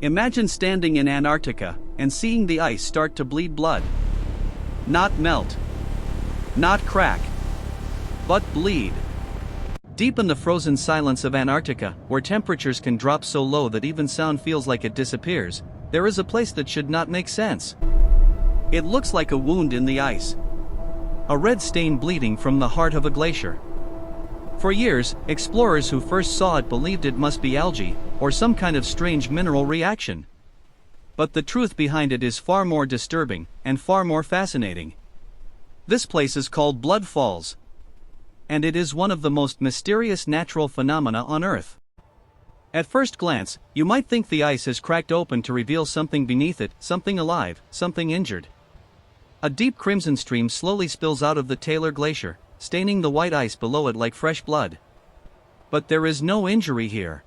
Imagine standing in Antarctica and seeing the ice start to bleed blood. Not melt. Not crack. But bleed. Deep in the frozen silence of Antarctica, where temperatures can drop so low that even sound feels like it disappears, there is a place that should not make sense. It looks like a wound in the ice. A red stain bleeding from the heart of a glacier. For years, explorers who first saw it believed it must be algae, or some kind of strange mineral reaction. But the truth behind it is far more disturbing, and far more fascinating. This place is called Blood Falls. And it is one of the most mysterious natural phenomena on Earth. At first glance, you might think the ice has cracked open to reveal something beneath it, something alive, something injured. A deep crimson stream slowly spills out of the Taylor Glacier, staining the white ice below it like fresh blood. But there is no injury here.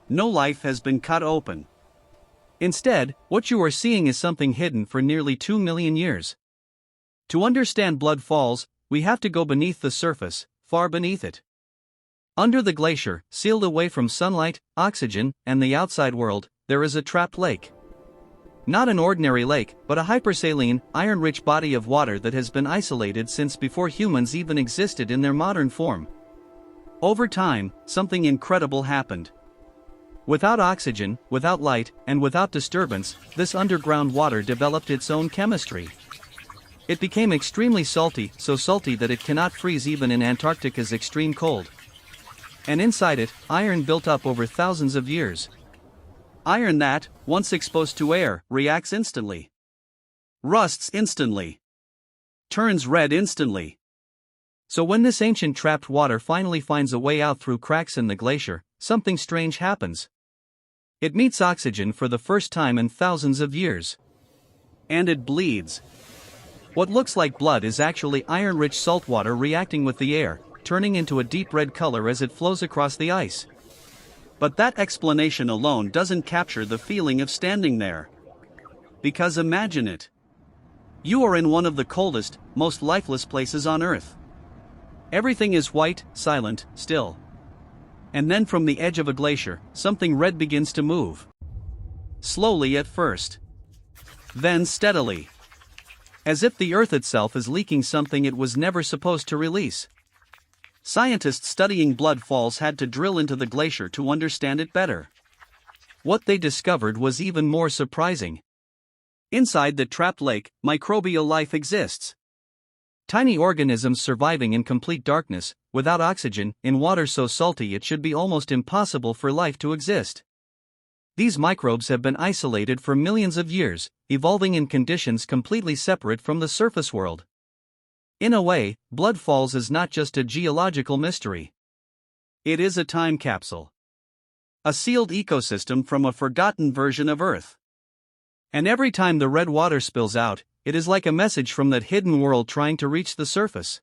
No life has been cut open. Instead, what you are seeing is something hidden for nearly 2 million years. To understand Blood Falls, we have to go beneath the surface, far beneath it. Under the glacier, sealed away from sunlight, oxygen, and the outside world, there is a trapped lake. Not an ordinary lake, but a hypersaline, iron-rich body of water that has been isolated since before humans even existed in their modern form. Over time, something incredible happened. Without oxygen, without light, and without disturbance, this underground water developed its own chemistry. It became extremely salty, so salty that it cannot freeze even in Antarctica's extreme cold. And inside it, iron built up over thousands of years. Iron that, once exposed to air, reacts instantly. Rusts instantly. Turns red instantly. So when this ancient trapped water finally finds a way out through cracks in the glacier, something strange happens. It meets oxygen for the first time in thousands of years. And it bleeds. What looks like blood is actually iron-rich salt water reacting with the air, turning into a deep red color as it flows across the ice. But that explanation alone doesn't capture the feeling of standing there. Because imagine it. You are in one of the coldest, most lifeless places on Earth. Everything is white, silent, still. And then from the edge of a glacier, something red begins to move. Slowly at first. Then steadily. As if the Earth itself is leaking something it was never supposed to release. Scientists studying Blood Falls had to drill into the glacier to understand it better. What they discovered was even more surprising. Inside the trapped lake, microbial life exists. Tiny organisms surviving in complete darkness, without oxygen, in water so salty it should be almost impossible for life to exist. These microbes have been isolated for millions of years, evolving in conditions completely separate from the surface world. In a way, Blood Falls is not just a geological mystery. It is a time capsule. A sealed ecosystem from a forgotten version of Earth. And every time the red water spills out, it is like a message from that hidden world trying to reach the surface.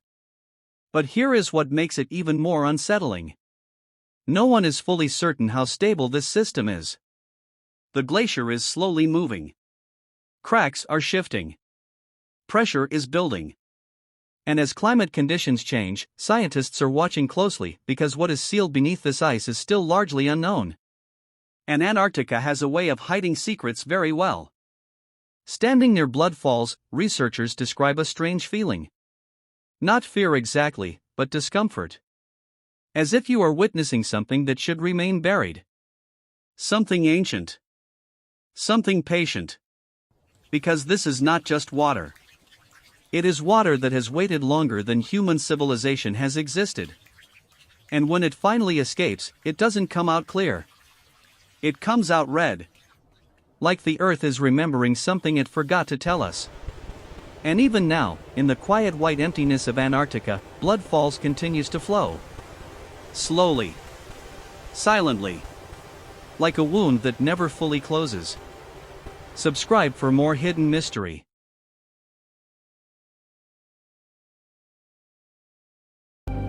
But here is what makes it even more unsettling. No one is fully certain how stable this system is. The glacier is slowly moving. Cracks are shifting. Pressure is building. And as climate conditions change, scientists are watching closely because what is sealed beneath this ice is still largely unknown. And Antarctica has a way of hiding secrets very well. Standing near Blood Falls, researchers describe a strange feeling. Not fear exactly, but discomfort. As if you are witnessing something that should remain buried. Something ancient. Something patient. Because this is not just water. It is water that has waited longer than human civilization has existed. And when it finally escapes, it doesn't come out clear. It comes out red. Like the Earth is remembering something it forgot to tell us. And even now, in the quiet white emptiness of Antarctica, Blood Falls continues to flow. Slowly. Silently. Like a wound that never fully closes. Subscribe for more hidden mystery.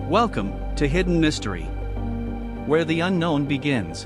Welcome to Hidden Mystery, where the unknown begins.